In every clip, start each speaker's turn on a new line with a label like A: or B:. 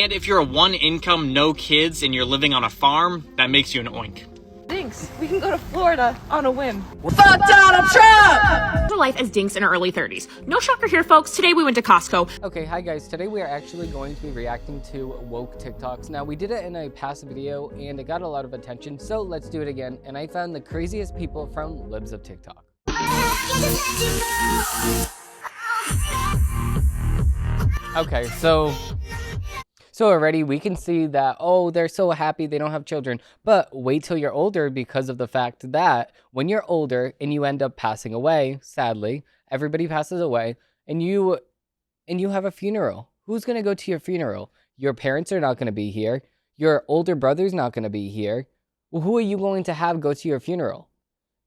A: and if you're a one income, no kids, and you're living on a farm, that makes you an oink.
B: Thanks. We can go to Florida on a whim.
C: Fuck Donald Trump!
D: Life as dinks in our early 30s. No shocker here, folks. Today we went to Costco.
E: Okay, hi guys. Today we are actually going to be reacting to woke TikToks. Now, we did it in a past video and it got a lot of attention, so let's do it again. And I found the craziest people from Libs of TikTok. Okay, so already we can see that, oh, they're so happy they don't have children. But wait till you're older, because of the fact that when you're older and you end up passing away, sadly, everybody passes away, and you have a funeral. Who's going to go to your funeral? Your parents are not going to be here. Your older brother's not going to be here. Well, who are you going to have go to your funeral?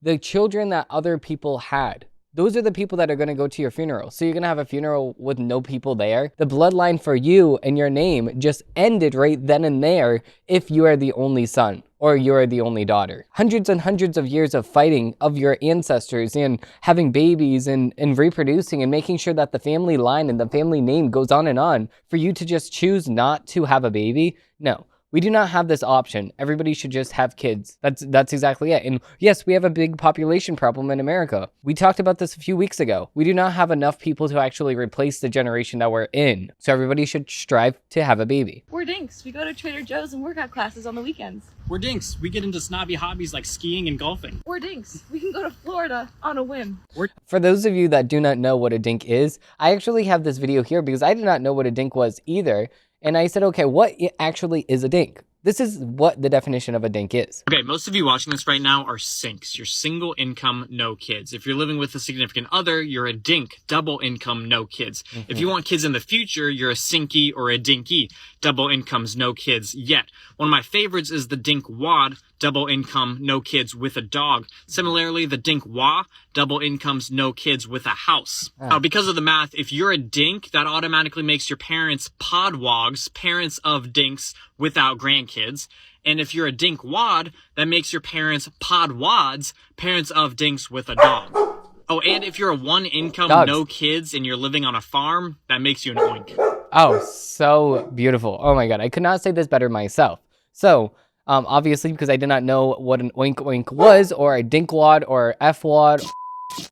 E: The children that other people had. Those are the people that are going to go to your funeral. So you're going to have a funeral with no people there. The bloodline for you and your name just ended right then and there if you are the only son or you are the only daughter. Hundreds and hundreds of years of fighting of your ancestors and having babies and reproducing and making sure that the family line and the family name goes on for you to just choose not to have a baby? No. We do not have this option. Everybody should just have kids. That's exactly it. And yes, we have a big population problem in America. We talked about this a few weeks ago. We do not have enough people to actually replace the generation that we're in. So everybody should strive to have a baby.
B: We're dinks. We go to Trader Joe's and workout classes on the weekends.
A: We're dinks. We get into snobby hobbies like skiing and golfing.
B: We're dinks. We can go to Florida on a whim.
E: For those of you that do not know what a dink is, I actually have this video here because I did not know what a dink was either. And I said, okay, what actually is a dink? This is what the definition of a dink is.
A: Okay, most of you watching this right now are sinks. You're single income, no kids. If you're living with a significant other, you're a dink, double income, no kids. If you want kids in the future, you're a sinky or a dinky, double incomes, no kids yet. One of my favorites is the dink wad, double income, no kids with a dog. Similarly, the dink wah, double incomes, no kids with a house. Now, because of the math, if you're a dink, that automatically makes your parents podwogs, parents of dinks without grandkids. And if you're a dink wad, that makes your parents podwads, parents of dinks with a dog. Oh, and if you're a one income, no kids, and you're living on a farm, that makes you an oink.
E: Oh, so beautiful. Oh my God, I could not say this better myself. So, obviously, because I did not know what an oink oink was, or a dinkwad, or f-wad.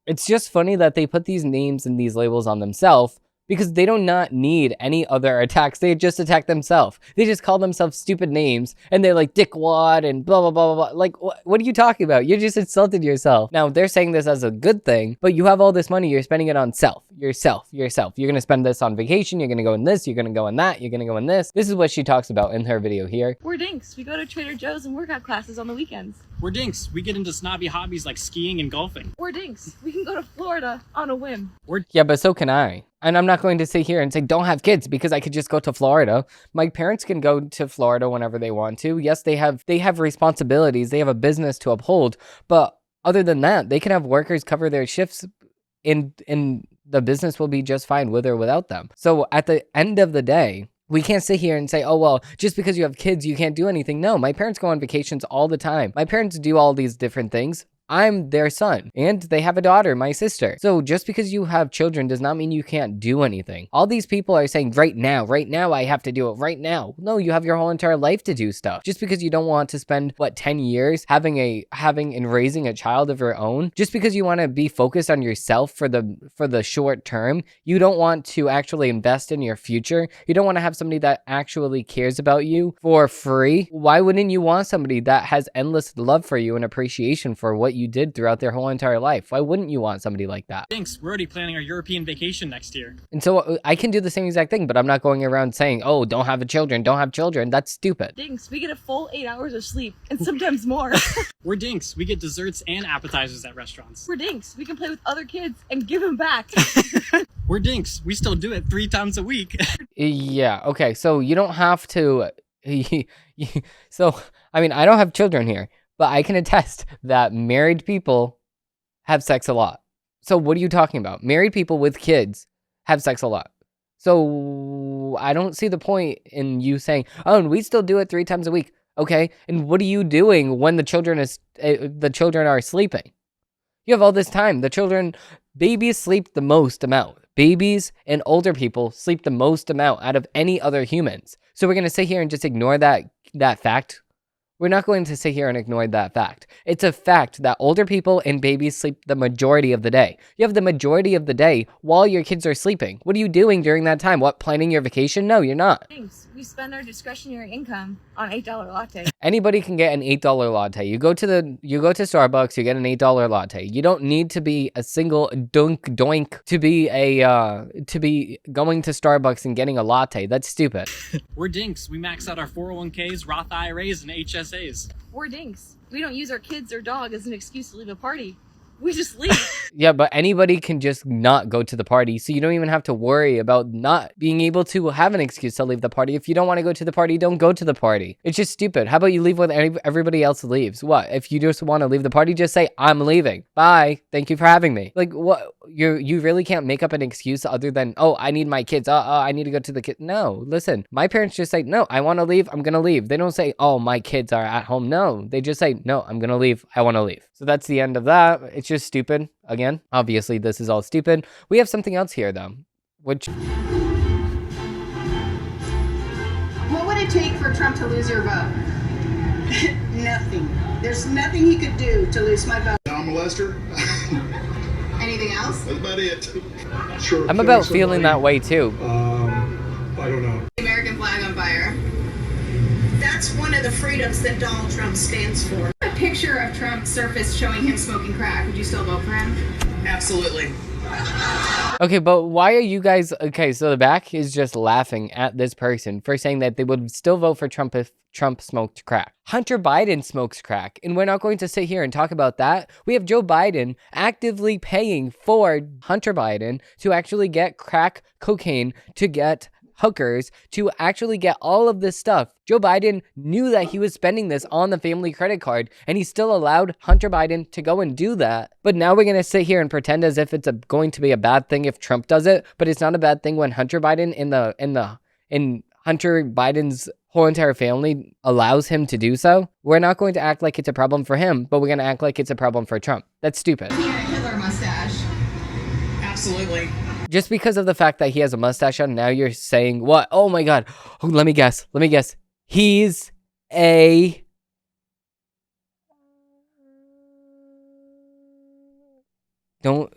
E: It's just funny that they put these names and these labels on themselves because they do not need any other attacks. They just attack themselves. They just call themselves stupid names, and they're like dickwad and blah, blah, blah, blah, blah. Like, what are you talking about? You just insulted yourself. Now, they're saying this as a good thing, but you have all this money. You're spending it on yourself. You're going to spend this on vacation. You're going to go in this. You're going to go in that. You're going to go in this. This is what she talks about in her video here.
B: We're dinks. We go to Trader Joe's and workout classes on the weekends.
A: We're dinks. We get into snobby hobbies like skiing and golfing.
B: We're dinks. We can go to Florida on a whim.
E: Yeah, but so can I. And I'm not going to sit here and say, don't have kids, because I could just go to Florida. My parents can go to Florida whenever they want to. Yes, they have responsibilities. They have a business to uphold. But other than that, they can have workers cover their shifts and the business will be just fine with or without them. So at the end of the day, we can't sit here and say, oh, well, just because you have kids, you can't do anything. No, my parents go on vacations all the time. My parents do all these different things. I'm their son, and they have a daughter, my sister. So just because you have children does not mean you can't do anything. All these people are saying right now, I have to do it right now. No, you have your whole entire life to do stuff. Just because you don't want to spend, 10 years having and raising a child of your own, just because you want to be focused on yourself for the short term, you don't want to actually invest in your future. You don't want to have somebody that actually cares about you for free. Why wouldn't you want somebody that has endless love for you and appreciation for what you did throughout their whole entire life? Why wouldn't you want somebody like that?
A: Thanks. We're already planning our European vacation next year.
E: And so I can do the same exact thing, but I'm not going around saying, oh, don't have children. That's stupid.
B: Dinks. We get a full 8 hours of sleep and sometimes more.
A: We're dinks. We get desserts and appetizers at restaurants.
B: We're dinks. We can play with other kids and give them back.
A: We're dinks. We still do it 3 times a week.
E: Yeah. Okay. So you don't have to. So, I mean, I don't have children here, but I can attest that married people have sex a lot. So what are you talking about? Married people with kids have sex a lot. So I don't see the point in you saying, oh, and we still do it 3 times a week. Okay, and what are you doing when the children are sleeping? You have all this time. Babies sleep the most amount. Babies and older people sleep the most amount out of any other humans. So we're going to sit here and just ignore that fact. We're not going to sit here and ignore that fact. It's a fact that older people and babies sleep the majority of the day. You have the majority of the day while your kids are sleeping. What are you doing during that time? What, planning your vacation? No, you're not.
B: Thanks. We spend our discretionary income on $8 latte.
E: Anybody can get an $8 latte. You go to Starbucks, you get an $8 latte. You don't need to be a single doink to be going to Starbucks and getting a latte. That's stupid.
A: We're dinks. We max out our 401ks, Roth IRAs, and HSAs.
B: We're dinks. We don't use our kids or dog as an excuse to leave a party. We just leave.
E: Yeah, but anybody can just not go to the party, so you don't even have to worry about not being able to have an excuse to leave the party. If you don't want to go to the party, don't go to the party. It's just stupid. How about you leave when everybody else leaves? What? If you just want to leave the party, just say, I'm leaving. Bye. Thank you for having me. Like, what? You really can't make up an excuse other than, oh, I need my kids. I need to go to the kids. No, listen. My parents just say, no, I want to leave. I'm going to leave. They don't say, oh, my kids are at home. No, they just say, no, I'm going to leave. I want to leave. So that's the end of that. It's just stupid. Again, obviously, this is all stupid. We have something else here, though, which...
F: What would it take for Trump to lose your vote?
G: Nothing. There's nothing he could do to lose my vote.
H: Child molester.
F: Anything else?
H: That's about it. Sure.
E: I'm about feeling that way, too.
H: I don't know.
F: The American flag on fire.
G: That's one of the freedoms that Donald Trump stands for.
F: A picture of Trump surfaced showing him smoking crack. Would you still vote for him?
G: Absolutely.
E: Okay, but why are you guys... Okay, so the back is just laughing at this person for saying that they would still vote for Trump if Trump smoked crack. Hunter Biden smokes crack, and we're not going to sit here and talk about that. We have Joe Biden actively paying for Hunter Biden to actually get crack cocaine, to get hookers, to actually get all of this stuff. Joe Biden knew that he was spending this on the family credit card, and he still allowed Hunter Biden to go and do that. But now we're going to sit here and pretend as if it's going to be a bad thing if Trump does it, but it's not a bad thing when Hunter Biden in Hunter Biden's whole entire family allows him to do so. We're not going to act like it's a problem for him, but we're going to act like it's a problem for Trump. That's stupid.
F: He had a Hitler mustache.
G: Absolutely.
E: Just because of the fact that he has a mustache on, now you're saying, what? Oh my God. Oh, let me guess. He's a... Don't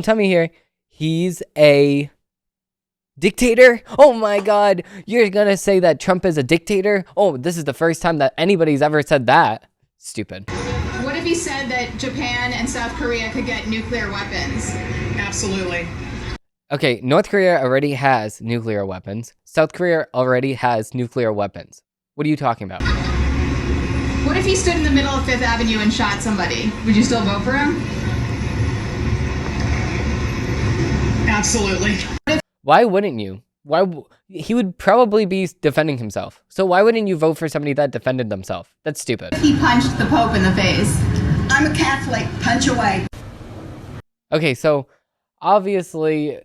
E: tell me here. He's a dictator? Oh my God. You're gonna say that Trump is a dictator? Oh, this is the first time that anybody's ever said that. Stupid.
F: What if he said that Japan and South Korea could get nuclear weapons?
G: Absolutely.
E: Okay, North Korea already has nuclear weapons. South Korea already has nuclear weapons. What are you talking about?
F: What if he stood in the middle of Fifth Avenue and shot somebody? Would you still vote for him?
G: Absolutely.
E: Why wouldn't you? He would probably be defending himself. So why wouldn't you vote for somebody that defended themselves? That's stupid.
F: He punched the Pope in the face.
G: I'm a Catholic. Punch away.
E: Okay, so obviously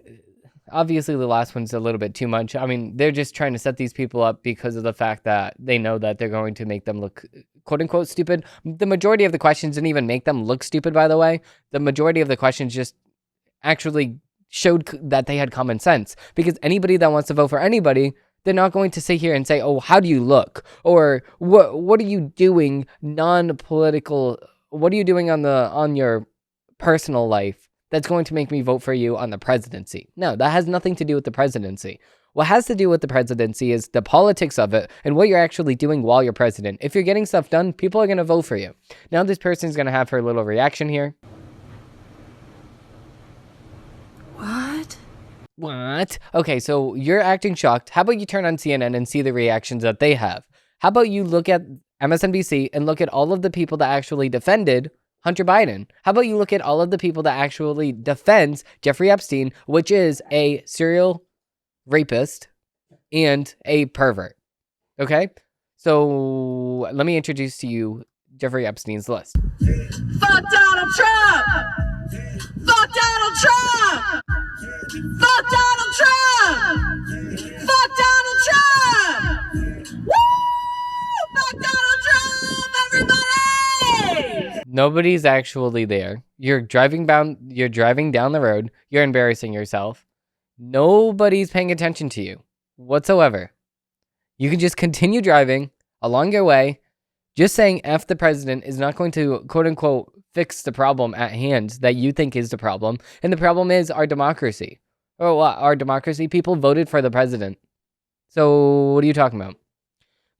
E: the last one's a little bit too much. I mean, they're just trying to set these people up because of the fact that they know that they're going to make them look quote-unquote stupid. The majority of the questions didn't even make them look stupid, by the way. The majority of the questions just actually showed that they had common sense, because anybody that wants to vote for anybody, they're not going to sit here and say, oh, how do you look? Or what are you doing non-political? What are you doing on your personal life that's going to make me vote for you on the presidency? No, that has nothing to do with the presidency. What has to do with the presidency is the politics of it and what you're actually doing while you're president. If you're getting stuff done, people are going to vote for you. Now this person's going to have her little reaction here. What? Okay, so you're acting shocked. How about you turn on CNN and see the reactions that they have? How about you look at MSNBC and look at all of the people that actually defended Hunter Biden? How about you look at all of the people that actually defends Jeffrey Epstein, which is a serial rapist and a pervert? Okay? So let me introduce to you Jeffrey Epstein's list.
C: Fuck Donald Trump! Fuck Donald Trump! Fuck Donald Trump! Fuck Donald Trump! Woo! Fuck Donald Trump, everybody!
E: Nobody's actually there. You're driving down the road. You're embarrassing yourself. Nobody's paying attention to you whatsoever. You can just continue driving along your way. Just saying F the president is not going to, quote unquote, fix the problem at hand that you think is the problem. And the problem is our democracy. Or what? Our democracy? People voted for the president. So what are you talking about?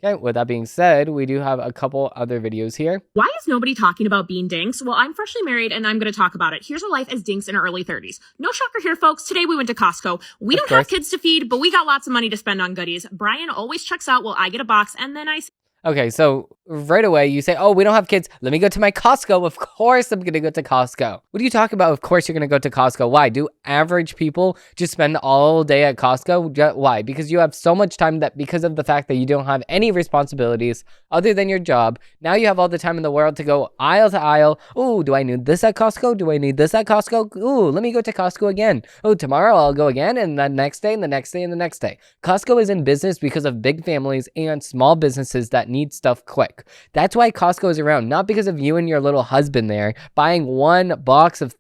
E: Okay, with that being said, we do have a couple other videos here.
D: Why is nobody talking about being dinks? Well, I'm freshly married and I'm going to talk about it. Here's a life as dinks in our early 30s. No shocker here, folks. Today we went to Costco. We don't have kids to feed, but we got lots of money to spend on goodies. Brian always checks out while I get a box, and then I...
E: Okay, so right away you say, oh, we don't have kids. Let me go to my Costco. Of course I'm going to go to Costco. What are you talking about? Of course you're going to go to Costco. Why? Do average people just spend all day at Costco? Why? Because you have so much time that because of the fact that you don't have any responsibilities other than your job, now you have all the time in the world to go aisle to aisle. Oh, do I need this at Costco? Do I need this at Costco? Ooh, let me go to Costco again. Oh, tomorrow I'll go again, and the next day, and the next day, and the next day. Costco is in business because of big families and small businesses that need stuff quick. That's why Costco is around, not because of you and your little husband there buying one box of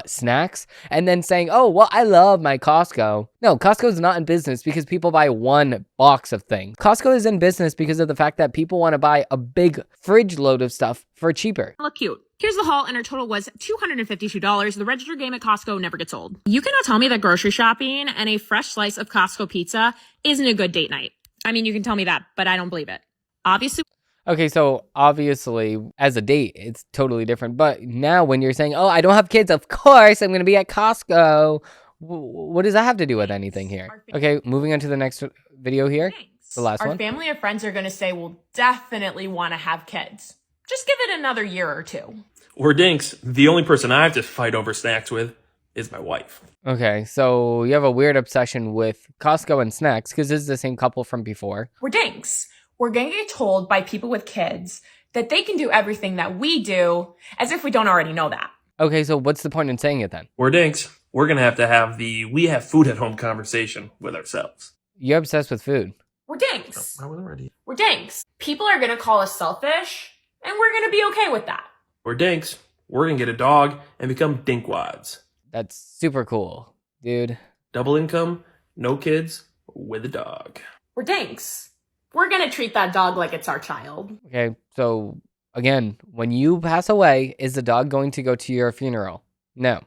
E: snacks and then saying, oh, well, I love my Costco. No, Costco is not in business because people buy one box of things. Costco is in business because of the fact that people want to buy a big fridge load of stuff for cheaper.
D: Look cute. Here's the haul, and our total was $252. The register game at Costco never gets old. You cannot tell me that grocery shopping and a fresh slice of Costco pizza isn't a good date night. I mean, you can tell me that, but I don't believe it. Obviously.
E: Okay, so obviously, as a date, it's totally different. But now when you're saying, oh, I don't have kids, of course I'm going to be at Costco. What does that have to do with anything here? Okay, moving on to the next video here. The last one.
D: Our family of friends are going to say we'll definitely want to have kids. Just give it another year or two.
I: We're dinks. The only person I have to fight over snacks with is my wife.
E: Okay, so you have a weird obsession with Costco and snacks because this is the same couple from before.
D: We're dinks. We're going to get told by people with kids that they can do everything that we do as if we don't already know that.
E: Okay, so what's the point in saying it then?
I: We're dinks. We're going to have the we have food at home conversation with ourselves.
E: You're obsessed with food.
D: We're dinks.
I: I wasn't ready.
D: We're dinks. People are going to call us selfish, and we're going to be okay with that.
I: We're dinks. We're going to get a dog and become dinkwads.
E: That's super cool, dude.
I: Double income, no kids, with a dog.
D: We're dinks. We're going to treat that dog like it's our child.
E: Okay, so again, when you pass away, is the dog going to go to your funeral? No.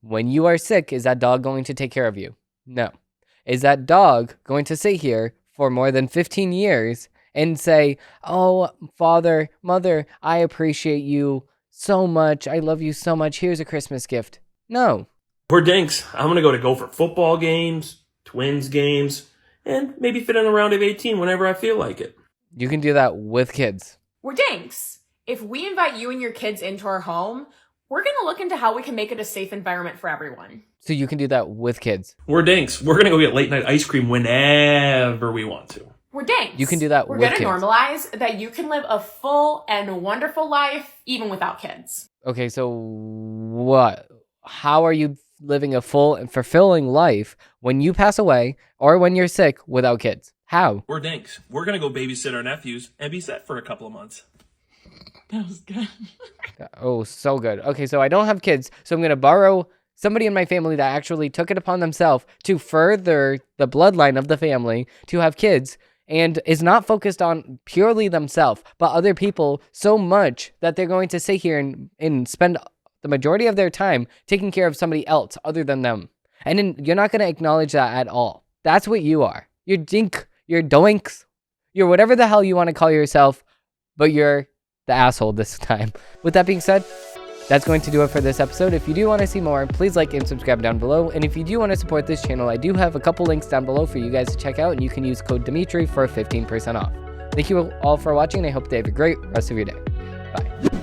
E: When you are sick, is that dog going to take care of you? No. Is that dog going to sit here for more than 15 years and say, oh, father, mother, I appreciate you so much. I love you so much. Here's a Christmas gift. No.
I: We're dinks. I'm going to go for football games, Twins games, and maybe fit in a round of 18 whenever I feel like it.
E: You can do that with kids.
D: We're dinks. If we invite you and your kids into our home, we're going to look into how we can make it a safe environment for everyone.
E: So you can do that with kids.
I: We're dinks. We're going to go get late night ice cream whenever we want to.
D: We're dinks.
E: You can do that with kids.
D: We're going to normalize that you can live a full and wonderful life even without kids.
E: Okay, so what? How are you living a full and fulfilling life when you pass away or when you're sick without kids? How?
I: We're dinks. We're going to go babysit our nephews and be set for a couple of months.
D: That was good.
E: Oh, so good. Okay, so I don't have kids, so I'm going to borrow somebody in my family that actually took it upon themselves to further the bloodline of the family to have kids and is not focused on purely themselves, but other people so much that they're going to sit here and spend the majority of their time taking care of somebody else other than them. And then you're not going to acknowledge that at all. That's what you are. You're dink, you're doinks, you're whatever the hell you want to call yourself, but you're the asshole this time. With that being said, that's going to do it for this episode. If you do want to see more, please like and subscribe down below. And if you do want to support this channel, I do have a couple links down below for you guys to check out, and you can use code Dimitri for 15% off. Thank you all for watching, and I hope they have a great rest of your day. Bye.